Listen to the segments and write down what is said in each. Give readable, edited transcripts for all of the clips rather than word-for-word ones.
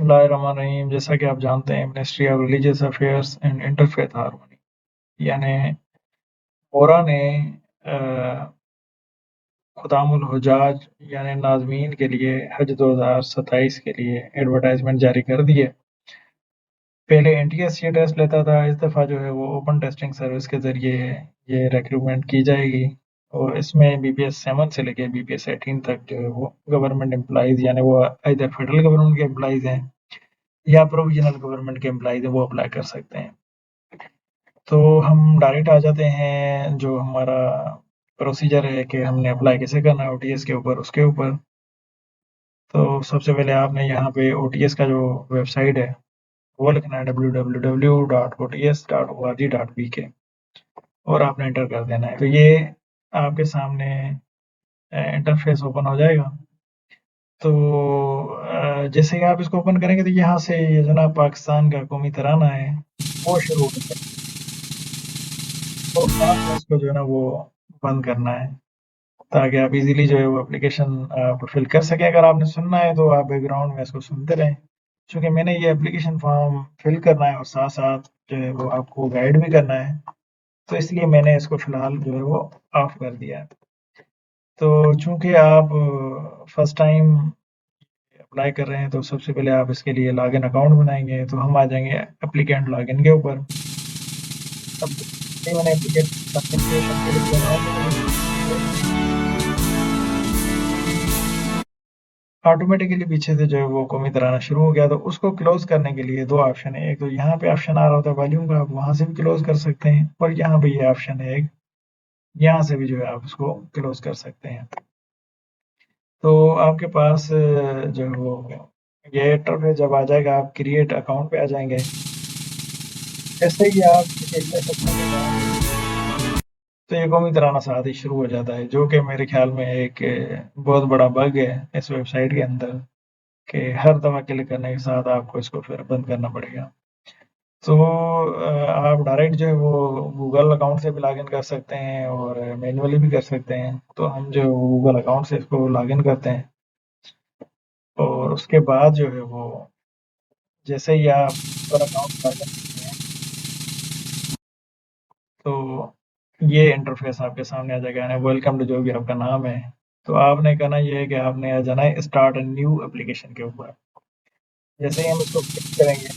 बिस्मिल्लाहिर्रहमानिर्रहीम। जैसा कि आप जानते हैं, ministry of religious affairs and interfaith harmony यानी मोरा ने खुदामुल हुज्जाज यानी नाज़मीन के लिए हज 2027 के लिए एडवर्टाइजमेंट जारी कर दी है। पहले एनटीएससी टेस्ट लेता था, इस दफ़ा जो है वो ओपन टेस्टिंग सर्विस के ज़रिए ये रिक्रूटमेंट की जाएगी और इसमें बीपीएस 7 से लेके बीपीएस 18 तक जो है वो गवर्नमेंट एम्प्लॉइज़ यानी वो इधर फेडरल गवर्नमेंट के एम्प्लॉइज़ हैं या प्रोविजनल गवर्नमेंट के एम्प्लॉइज़ हैं, वो अप्लाई कर सकते हैं। तो हम डायरेक्ट आ जाते हैं, जो हमारा प्रोसीजर है कि हमने अप्लाई कैसे करना है ओटीएस के ऊपर, उसके ऊपर। तो सबसे पहले आपने यहाँ पे ओटीएस का जो वेबसाइट है वो लिखना है www.ots.org.bk और आपने एंटर कर देना है। तो ये आपके सामने इंटरफेस ओपन हो जाएगा। तो जैसे ही आप इसको ओपन करेंगे तो यहाँ से ये जनाब पाकिस्तान का कौमी तराना है वो शुरू हो जाएगा। तो आपने इसको जो है ना वो बंद करना है ताकि आप इजीली जो है वो एप्लीकेशन आप फिल कर सकें। अगर आपने सुनना है तो आप बैकग्राउंड में इसको सुनते रहें, क्योंकि मैंने ये एप्लीकेशन फॉर्म फिल करना है और साथ साथ जो है वो आपको गाइड भी करना है, तो इसलिए मैंने इसको फ़िलहाल जो है वो ऑफ कर दिया है। तो चूँकि आप फर्स्ट टाइम अप्लाई कर रहे हैं तो सबसे पहले आप इसके लिए लॉगिन अकाउंट बनाएंगे। तो हम आ जाएंगे एप्लीकेंट लॉगिन के ऊपर। अब मैंने एप्लीकेंट ऑथेंटिकेशन के लिए ऑटोमेटिकली पीछे से जो है वो कौमी तराना शुरू हो गया। तो उसको क्लोज करने के लिए दो ऑप्शन है। एक तो यहाँ पे ऑप्शन आ रहा होता है वॉल्यूम का, आप वहाँ से भी क्लोज कर सकते हैं, और यहाँ पे ये ऑप्शन है एक, यहाँ से भी जो है आप उसको क्लोज कर सकते हैं। तो आपके पास जो है वो ये इंटरफेस जब आ जाएगा, आप क्रिएट अकाउंट पे आ जाएंगे। जैसे ही आप क्रिएट सेक्शन पे जाएंगे तो ये कौमी तराना साथ ही शुरू हो जाता है, जो कि मेरे ख्याल में एक बहुत बड़ा बग है इस वेबसाइट के अंदर, कि हर दफ़ा क्लिक करने के साथ आपको इसको फिर बंद करना पड़ेगा। तो आप डायरेक्ट जो है वो गूगल अकाउंट से भी लॉगिन कर सकते हैं और मैन्युअली भी कर सकते हैं। तो हम जो गूगल अकाउंट से इसको लॉगिन करते हैं और उसके बाद जो है वो जैसे ही आप गूगल अकाउंट लॉगिन करते हैं तो ये इंटरफेस आपके सामने आ जाएगा, यानी वेलकम टू जो भी आपका नाम है। तो आपने करना ये है कि आपने आ जाना है स्टार्ट अ न्यू एप्लीकेशन के ऊपर। जैसे ही हम इसको क्लिक करेंगे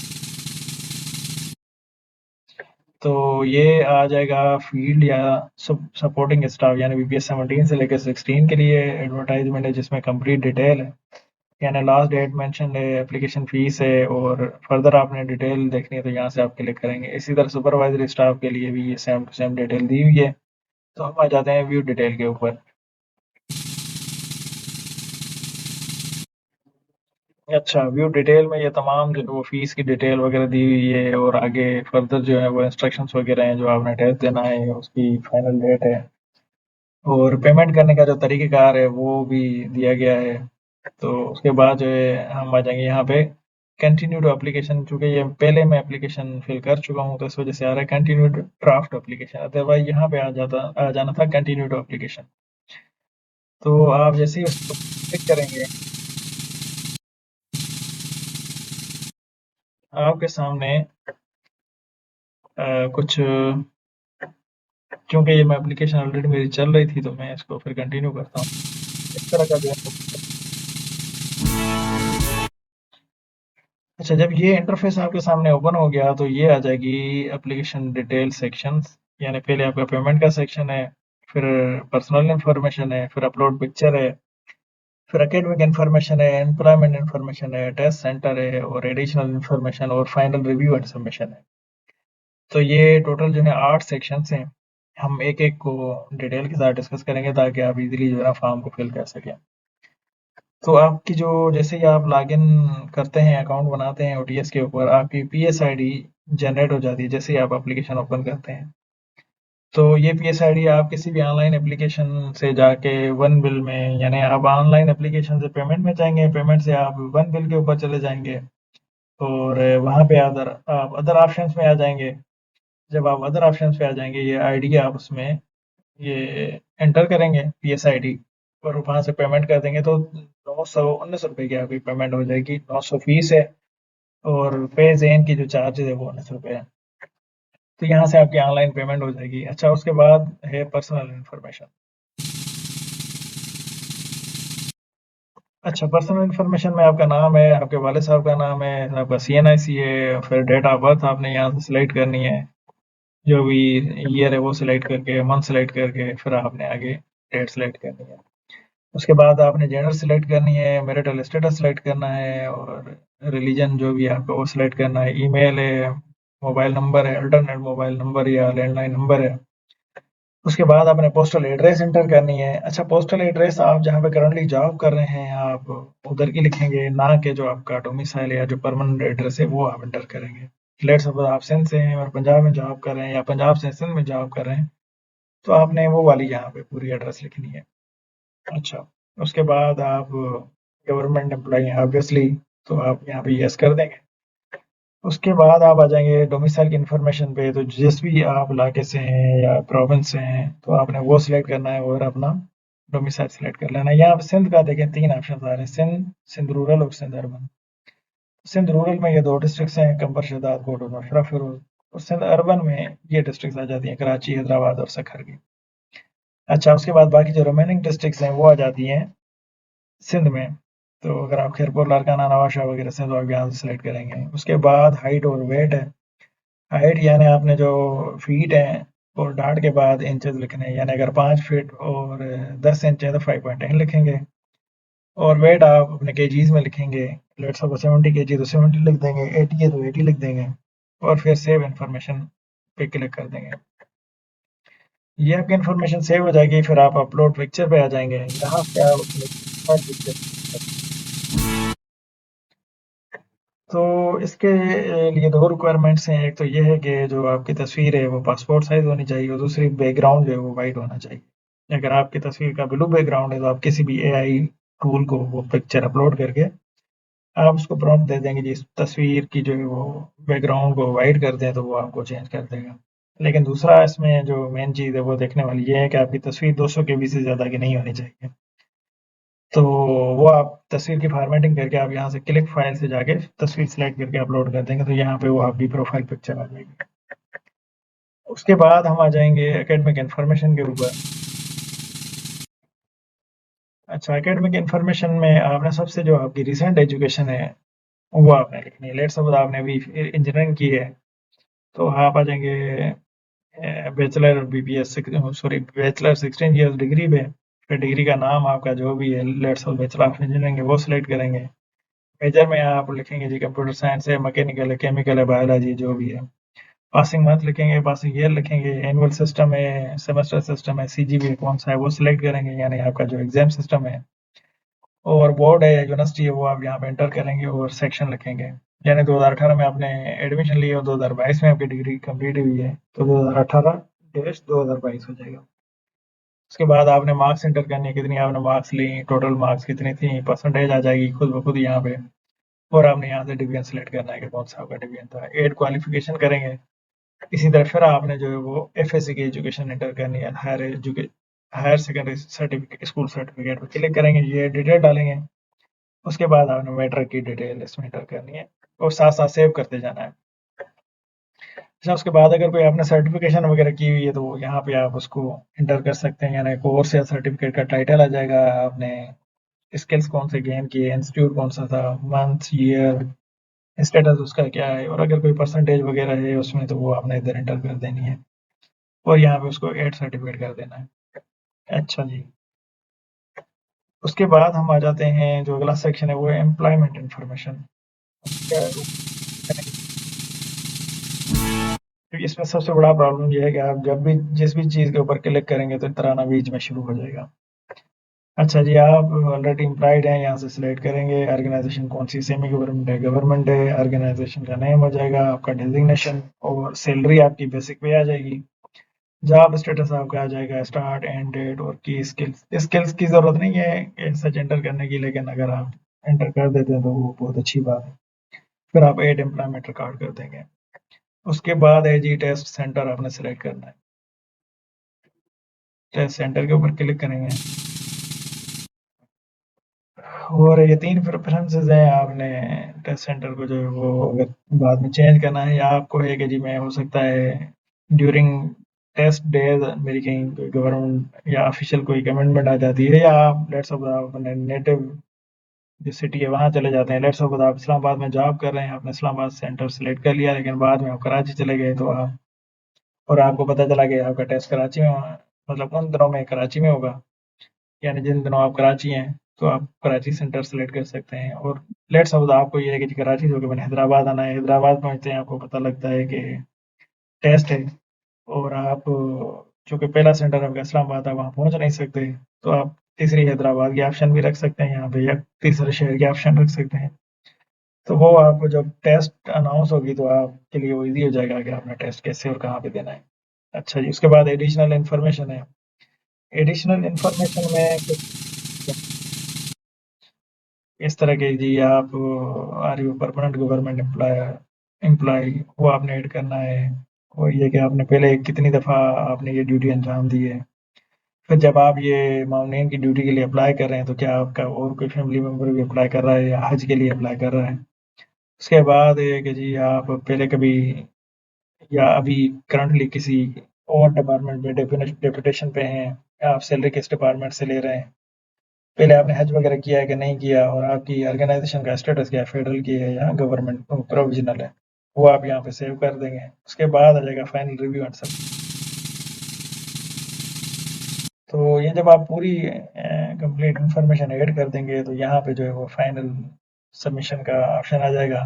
तो ये आ जाएगा फील्ड या सपोर्टिंग स्टाफ, यानी बीपीएस 17 से लेकर 16 के लिए एडवर्टाइजमेंट है, जिसमें कंप्लीट डिटेल है, यानी लास्ट डेट मेंशन है, एप्लीकेशन फीस है, और फर्दर आपने डिटेल देखनी है तो यहाँ से आप क्लिक करेंगे। इसी तरह सुपरवाइजरी स्टाफ के लिए भी ये सेम टू सेम डिटेल दी हुई है। तो हम आ जाते हैं व्यू डिटेल के ऊपर। अच्छा, व्यू डिटेल में ये तमाम जो है वो फीस की डिटेल वगैरह दी हुई है, और आगे फर्दर जो है वो इंस्ट्रक्शंस वगैरह हैं, जो आपने टेस्ट देना है उसकी फाइनल डेट है, और पेमेंट करने का जो तरीक़ेकार है वो भी दिया गया है। तो उसके बाद जो है हम आ जाएँगे यहाँ पे कंटिन्यू टू एप्लीकेशन। चूँकि ये पहले मैं एप्लीकेशन फिल कर चुका हूँ तो इस वज़ह से आ रहा है continue to draft application, otherwise यहाँ पे आ जाना था कंटिन्यू टू एप्लीकेशन। तो आप जैसे ही उसको क्लिक करेंगे, आपके सामने कुछ, चूँकि ये मैं एप्लीकेशन ऑलरेडी मेरी चल रही थी तो मैं इसको फिर कंटिन्यू करता हूँ। इस तरह का जो है, अच्छा, जब ये इंटरफेस आपके सामने ओपन हो गया तो ये आ जाएगी एप्लीकेशन डिटेल सेक्शंस, यानी पहले आपका पेमेंट का सेक्शन है, फिर पर्सनल इन्फॉर्मेशन है, फिर अपलोड पिक्चर है, फिर एकेडमिक इन्फॉर्मेशन है, एम्प्लॉयमेंट इन्फॉर्मेशन है, टेस्ट सेंटर है, और एडिशनल इन्फॉर्मेशन और फाइनल रिव्यू एंड सबमिशन है। तो ये टोटल जो है 8 सेक्शंस हैं। हम एक-एक को डिटेल के साथ डिस्कस करेंगे ताकि आप इज़िली जो है ना फॉर्म को फिल कर सकें। तो आपकी जो जैसे ही आप लॉगिन करते हैं, अकाउंट बनाते हैं ओटीएस के ऊपर, आपकी पीएस आईडी जनरेट हो जाती है जैसे ही आप एप्लीकेशन ओपन करते हैं। तो ये पीएस आईडी आप किसी भी ऑनलाइन एप्लीकेशन से जाके वन बिल में, यानी आप ऑनलाइन एप्लीकेशन से पेमेंट में जाएँगे, पेमेंट से आप वन बिल के ऊपर चले जाएँगे और वहाँ पे आप अदर ऑप्शंस में आ जाएँगे। जब आप अदर ऑप्शंस पे आ जाएँगे, ये आईडी आप उसमें ये एंटर करेंगे पीएस आईडी, और वहाँ से पेमेंट कर देंगे तो ₹919 की आपकी पेमेंट हो जाएगी। 900 फीस है और पे ज़ेन की जो चार्जेज़ है वो 19 रुपए है। तो यहाँ से आपकी ऑनलाइन पेमेंट हो जाएगी। अच्छा, उसके बाद है पर्सनल इन्फॉर्मेशन। अच्छा, पर्सनल इन्फॉर्मेशन में आपका नाम है, आपके वालिद साहब का नाम है, आपका सीएनआईसी है, फिर डेट ऑफ बर्थ आपने यहाँ से सिलेक्ट करनी है। जो भी ईयर है वो सिलेक्ट करके, मंथ सिलेक्ट करके, फिर आपने आगे डेट सिलेक्ट करनी है। उसके बाद आपने जेंडर सिलेक्ट करनी है, मैरिटल स्टेटस सिलेक्ट करना है और रिलीजन जो भी है आपको वो सिलेक्ट करना है। ईमेल है, मोबाइल नंबर है, अल्टरनेट मोबाइल नंबर या लैंडलाइन नंबर है। उसके बाद आपने पोस्टल एड्रेस एंटर करनी है। अच्छा, पोस्टल एड्रेस आप जहाँ पे करंटली जॉब कर रहे हैं आप उधर की लिखेंगे, ना कि जो आपका डोमिसाइल या जो परमानेंट एड्रेस है वो आप एंटर करेंगे। लेट्स सपोज आप सिंध से हैं और पंजाब में जॉब कर रहे हैं या पंजाब से सिंध में जॉब कर रहे हैं, तो आपने वो वाली यहाँ पे पूरी एड्रेस लिखनी है। अच्छा, उसके बाद आप गवर्नमेंट एम्प्लॉई हैं ऑब्वियसली, तो आप यहाँ पे यस कर देंगे। उसके बाद आप आ जाएँगे डोमिसाइल की इन्फॉर्मेशन पे, तो जिस भी आप इलाके से हैं या प्रोविंस से हैं, तो आपने वो सिलेक्ट करना है और अपना डोमिसाइल सिलेक्ट कर लेना है। यहाँ पे सिंध का देखें 3 ऑप्शंस आ रहे हैं, सिंध, सिंध रूरल और सिंध अर्बन। सिंध रूरल में ये 2 डिस्ट्रिक्ट्स हैं, कंबर शहदाद, कोट और मशरफ फिरोज, और सिंध अर्बन में ये डिस्ट्रिक्ट्स आ जाती हैं, कराची, हैदराबाद और सखर की। अच्छा, उसके बाद बाकी जो रिमेनिंग डिस्ट्रिक्ट्स हैं वो आ जाती हैं सिंध में। तो अगर आप खैरपुर, लारकाना, नवाबशाह वगैरह से, तो आप यहाँ से सिलेक्ट करेंगे। उसके बाद हाइट और वेट है। हाइट यानी आपने जो फीट हैं और डार्ट के बाद इंचेस लिखने हैं, यानी अगर 5 फीट और 10 इंच है तो 5.10 लिखेंगे। और वेट आप अपने केजीज में लिखेंगे। लेट्स सपोज 70 केजी तो 70 लिख देंगे, 80 है तो 80 लिख देंगे और फिर सेव इन्फॉर्मेशन पे क्लिक कर देंगे। ये आपकी इन्फॉर्मेशन सेव हो जाएगी। फिर आप अपलोड पिक्चर पे आ जाएंगे। यहाँ पे आप अपनी पिक्चर, तो इसके लिए 2 रिक्वायरमेंट्स हैं। एक तो ये है कि जो आपकी तस्वीर है वो पासपोर्ट साइज़ होनी चाहिए और दूसरी बैकग्राउंड जो है वो वाइट होना चाहिए। अगर आपकी तस्वीर का ब्लू बैकग्राउंड है तो आप किसी भी एआई टूल को वो पिक्चर अपलोड करके आप उसको प्रॉम्प्ट दे देंगे जी इस तस्वीर की जो है वो बैकग्राउंड को वाइट कर दें, तो वो आपको चेंज कर देगा। लेकिन दूसरा इसमें जो मेन चीज़ है वो देखने वाली ये है कि आपकी तस्वीर 200 केबी से ज़्यादा की नहीं होनी चाहिए। तो वो आप तस्वीर की फॉर्मेटिंग करके आप यहाँ से क्लिक फाइल से जाके तस्वीर सेलेक्ट करके अपलोड कर देंगे, तो यहाँ पे वो आपकी प्रोफाइल पिक्चर आ जाएगी। उसके बाद हम आ जाएंगे एकेडमिक इन्फॉर्मेशन के ऊपर। अच्छा, एकेडमिक इन्फॉर्मेशन में आपने सबसे जो आपकी रिसेंट एजुकेशन है वो आपने लिखनी है। लेट्स सपोज आपने अभी इंजीनियरिंग की है, तो आप आ जाएंगे bachelor BPS, sorry bachelor 16 years degree पे। फिर डिग्री का नाम आपका जो भी है, let's suppose bachelor of engineering है, वो सिलेक्ट करेंगे। मेजर में आप लिखेंगे जी कंप्यूटर साइंस है, मैकेनिकल है, केमिकल है, बायोलॉजी जो भी है। पासिंग मंथ लिखेंगे, पासिंग ईयर लिखेंगे, एनुअल सिस्टम है, सेमेस्टर सिस्टम है, सीजीपीए कौन सा है वो सिलेक्ट करेंगे, यानी आपका जो एग्जाम सिस्टम है। और बोर्ड है, यूनिवर्सिटी है, वो आप यहाँ पे एंटर करेंगे और सेक्शन लिखेंगे। यानी 2018 में आपने एडमिशन ली और 2022 में आपकी डिग्री कंप्लीट हुई है, तो 2018-2022 हो जाएगा। उसके बाद आपने मार्क्स एंटर करने, कितनी आपने मार्क्स ली, टोटल मार्क्स कितनी थी, परसेंटेज आ जाएगी खुद ब खुद यहाँ पे। और आपने यहाँ से डिवीजन सेलेक्ट करना है कि कौन सा आपका डिवीजन था। एड क्वालिफिकेशन करेंगे। इसी तरह फिर आपने जो है वो एफएससी की एजुकेशन एंटर करनी है, higher secondary certificate, school certificate पे क्लिक करेंगे, ये डिटेल डालेंगे। उसके बाद आपने मैट्रिक की डिटेल इसमें एंटर करनी है और साथ साथ सेव करते जाना है। अच्छा, उसके बाद अगर कोई आपने सर्टिफिकेशन वगैरह की हुई है तो यहाँ पे आप उसको एंटर कर सकते हैं, यानी कोर्स या सर्टिफिकेट का टाइटल आ जाएगा, आपने स्किल्स कौन से गेन किए, इंस्टीट्यूट कौन सा था, मंथ, ईयर, स्टेटस उसका क्या है, और अगर कोई परसेंटेज वगैरह है उसमें तो वो आपने इधर एंटर कर देनी है और यहाँ पे उसको ऐड सर्टिफिकेट कर देना है। अच्छा जी, उसके बाद हम आ जाते हैं, जो अगला सेक्शन है वो है एम्प्लॉयमेंट इंफॉर्मेशन। क्योंकि इसमें सबसे बड़ा प्रॉब्लम ये है कि आप जब भी जिस भी चीज़ के ऊपर क्लिक करेंगे तो तराना बीच में शुरू हो जाएगा। अच्छा जी, आप ऑलरेडी एम्प्लॉयड हैं, यहाँ से सिलेक्ट करेंगे ऑर्गेनाइजेशन कौन सी, सेमी गवर्नमेंट है, गवर्नमेंट है, ऑर्गेनाइजेशन का नेम हो जाएगा, आपका डेजिग्नेशन और सैलरी आपकी बेसिक पे आ जाएगी। जॉब स्टेटस आपका आ जाएगा, स्टार्ट एंड डेट और की स्किल्स। स्किल्स की ज़रूरत नहीं है सच एंटर करने की, लेकिन अगर आप एंटर कर देते हैं तो वो बहुत अच्छी बात है। फिर आप एड एम्प्लॉयमेंट रिकॉर्ड कर देंगे। उसके बाद है जी टेस्ट सेंटर आपने सेलेक्ट करना है। टेस्ट सेंटर के ऊपर क्लिक करेंगे और ये 3 प्रेफ़रेंसेस हैं, आपने टेस्ट सेंटर को जो है वो अगर बाद में चेंज करना है, या आपको है कि जी मैं हो सकता है ड्यूरिंग टेस्ट डेज़ मेरी कहीं कोई गवर्नमेंट या ऑफ़िशियल कोई कमिटमेंट आ जाती है, या आप लेट्स सपोज़ आप अपने नेटिव जो सिटी है वहाँ चले जाते हैं। लेट्स सपोज़ आप इस्लामाबाद में जॉब कर रहे हैं, आपने इस्लामाबाद सेंटर सेलेक्ट कर लिया, लेकिन बाद में आप कराची चले गए, तो आप और आपको पता चला कि आपका टेस्ट कराची में मतलब उन दिनों में कराची में होगा, यानी जिन दिनों आप कराची हैं, तो आप कराची सेंटर सेलेक्ट कर सकते हैं। और लेट्स सपोज़ आपको ये है कि जी कराची से होके मैंने हैदराबाद आना है, हैदराबाद पहुँचते हैं आपको पता लगता है कि टेस्ट है, और आप चूँकि पहला सेंटर आपका इस्लामाबाद है, वहाँ पहुँच नहीं सकते, तो आप तीसरी हैदराबाद की ऑप्शन भी रख सकते हैं यहाँ पे, या तीसरे शहर की ऑप्शन रख सकते हैं। तो वो आपको जब टेस्ट अनाउंस होगी तो आपके लिए वो ईज़ी हो जाएगा कि आपने टेस्ट कैसे और कहाँ पे देना है। अच्छा जी, उसके बाद एडिशनल इन्फॉर्मेशन है। एडिशनल इन्फॉर्मेशन में कुछ इस तरह के जी आप are you permanent government employ वो आपने ऐड करना है, और ये कि आपने पहले कितनी दफ़ा आपने ये ड्यूटी अंजाम दी है। फिर जब आप ये माउंटेन की ड्यूटी के लिए अप्लाई कर रहे हैं, तो क्या आपका और कोई फैमिली मेंबर भी अप्लाई कर रहा है या हज के लिए अप्लाई कर रहा है। उसके बाद ये कि जी आप पहले कभी या अभी करंटली किसी और डिपार्टमेंट में डेपुटेशन पे हैं, या आप सैलरी किस डिपार्टमेंट से ले रहे हैं। पहले आपने हज वगैरह किया है कि नहीं किया, और आपकी ऑर्गेनाइजेशन का स्टेटस क्या है, फेडरल की है या गवर्नमेंट प्रोविजनल है, वो आप यहाँ पे सेव कर देंगे। उसके बाद आ जाएगा फाइनल रिव्यू एंड सब। तो ये जब आप पूरी कंप्लीट इंफॉर्मेशन ऐड कर देंगे, तो यहाँ पे जो है वो फाइनल सबमिशन का ऑप्शन आ जाएगा।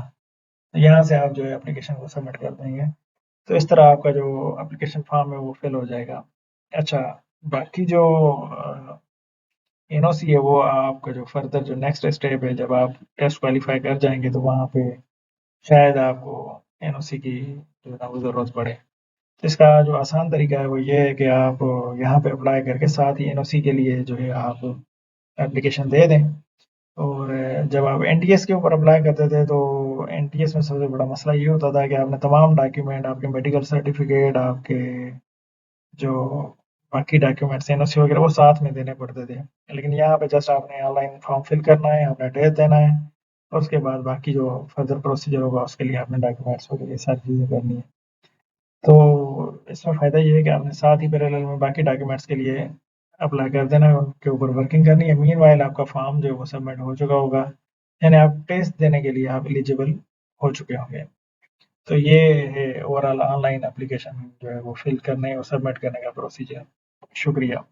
तो यहाँ से आप जो है एप्लीकेशन को सबमिट कर देंगे। तो इस तरह आपका जो एप्लीकेशन फॉर्म है वो फिल हो जाएगा। अच्छा, बाकी जो एनओसी है वो आपका जो फर्दर जो नेक्स्ट स्टेप है, जब आप टेस्ट क्वालीफाई कर जाएँगे तो वहाँ पे शायद आपको एनओसी की जो है ना वो ज़रूरत पड़े। तो इसका जो आसान तरीका है वो ये है कि आप यहाँ पे अप्लाई करके साथ ही एनओसी के लिए जो है आप एप्लीकेशन दे दें। और जब आप एनटीएस के ऊपर अप्लाई करते थे, तो एनटीएस में सबसे बड़ा मसला ये होता था कि आपने तमाम डॉक्यूमेंट, आपके मेडिकल सर्टिफिकेट, आपके जो बाकी डॉक्यूमेंट्स एनओसी वगैरह वो साथ में देने पड़ते थे। लेकिन यहाँ पे जस्ट आपने ऑनलाइन फॉर्म फिल करना है, आपने एड्रेस देना है, और उसके बाद बाकी जो फर्दर प्रोसीजर होगा उसके लिए आपने डॉक्यूमेंट्स वगैरह ये सारी चीज़ें करनी है। तो इसमें फ़ायदा ये है कि आपने साथ ही पैरेलल में बाकी डॉक्यूमेंट्स के लिए अप्लाई कर देना है, उनके ऊपर वर्किंग करनी है। मीनवाइल आपका फॉर्म जो है वो सबमिट हो चुका होगा, यानी आप टेस्ट देने के लिए आप एलिजिबल हो चुके होंगे। तो ये है ओवरऑल ऑनलाइन एप्लीकेशन जो है वो फिल करने और सबमिट करने का प्रोसीजर। शुक्रिया।